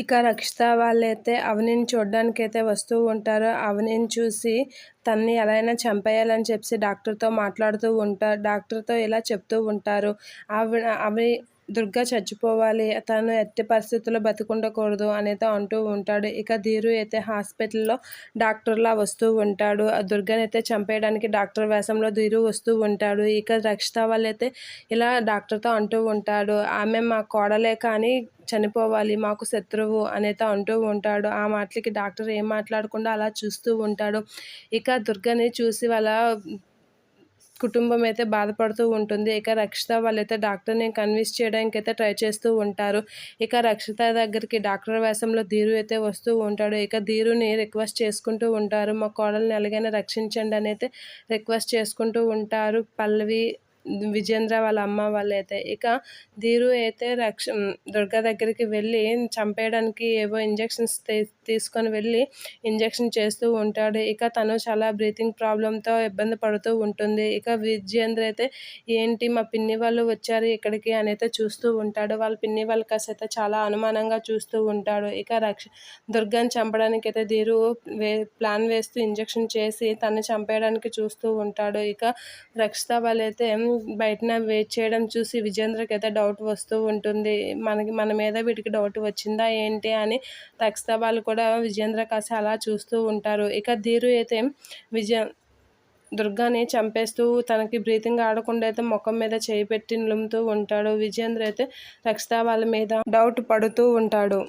ఇక రక్షిత వాళ్ళైతే అవనిని చూడ్డానికైతే వస్తూ ఉంటారు. అవనిని చూసి తనని ఎలా అయినా చంపేయాలని చెప్పి డాక్టర్‌తో మాట్లాడుతూ ఉంటారు. డాక్టర్‌తో ఇలా చెప్తూ ఉంటారు. అవి దుర్గ చచ్చిపోవాలి. తను ఎట్టి పరిస్థితుల్లో బతికుండకూడదు అనేది అంటూ ఉంటాడు. ఇక ధీరు అయితే హాస్పిటల్‌లో డాక్టర్‌లా వస్తూ ఉంటాడు. ఆ దుర్గనైతే చంపేయడానికి డాక్టర్ వేషంలో ధీరు వస్తూ ఉంటాడు. ఇక రక్షిత వాళ్ళైతే ఇలా డాక్టర్‌తో అంటూ ఉంటాడు. ఆమె మా కోడలే కానీ చనిపోవాలి, మాకు శత్రువు అనేతో అంటూ ఉంటాడు. ఆ మాటలకి డాక్టర్ ఏం మాట్లాడకుండా అలా చూస్తూ ఉంటాడు. ఇక దుర్గని చూసి వాళ్ళ కుటుంబం అయితే బాధపడుతూ ఉంటుంది. ఇక రక్షిత వాళ్ళైతే డాక్టర్‌ని కన్విన్స్ చేయడానికైతే ట్రై చేస్తూ ఉంటారు. ఇక రక్షిత దగ్గరికి డాక్టర్ వేషంలో ధీరు అయితే వస్తూ ఉంటాడు. ఇక ధీరుని రిక్వెస్ట్ చేసుకుంటూ ఉంటారు. మా కోడల్ని ఎలాగైనా రక్షించండి అని అయితే రిక్వెస్ట్ చేసుకుంటూ ఉంటారు పల్లవి, విజేంద్ర వాళ్ళ అమ్మ వాళ్ళైతే. ఇక ధీరు అయితే దుర్గ దగ్గరికి వెళ్ళి చంపేయడానికి ఏవో ఇంజెక్షన్స్ తీసుకొని వెళ్ళి ఇంజెక్షన్ చేస్తూ ఉంటాడు. ఇక తను చాలా బ్రీతింగ్ ప్రాబ్లమ్‌తో ఇబ్బంది పడుతూ ఉంటుంది. ఇక విజేంద్ర అయితే ఏంటి మా పిన్ని వాళ్ళు వచ్చారు ఇక్కడికి అని అయితే చూస్తూ ఉంటాడు. వాళ్ళ పిన్ని వాళ్ళ కాసైతే చాలా అనుమానంగా చూస్తూ ఉంటాడు. ఇక దుర్గని చంపడానికి అయితే ధీరు ప్లాన్ వేస్తూ ఇంజెక్షన్ చేసి తనని చంపేయడానికి చూస్తూ ఉంటాడు. ఇక రక్షిత వాళ్ళైతే బయటన వెయిట్ చేయడం చూసి విజేంద్రకి అయితే డౌట్ వస్తూ ఉంటుంది. మన మీద వీటికి డౌట్ వచ్చిందా ఏంటి అని రక్షిత వాళ్ళు కూడా విజేంద్ర కాసి అలా చూస్తూ ఉంటారు. ఇక ధీరు అయితే దుర్గాని చంపేస్తూ తనకి బ్రీతింగ్ ఆడకుండా అయితే ముఖం మీద చేయి పెట్టి నులుముతూ ఉంటాడు. విజేంద్ర అయితే రక్షిత వాళ్ళ మీద డౌట్ పడుతూ ఉంటాడు.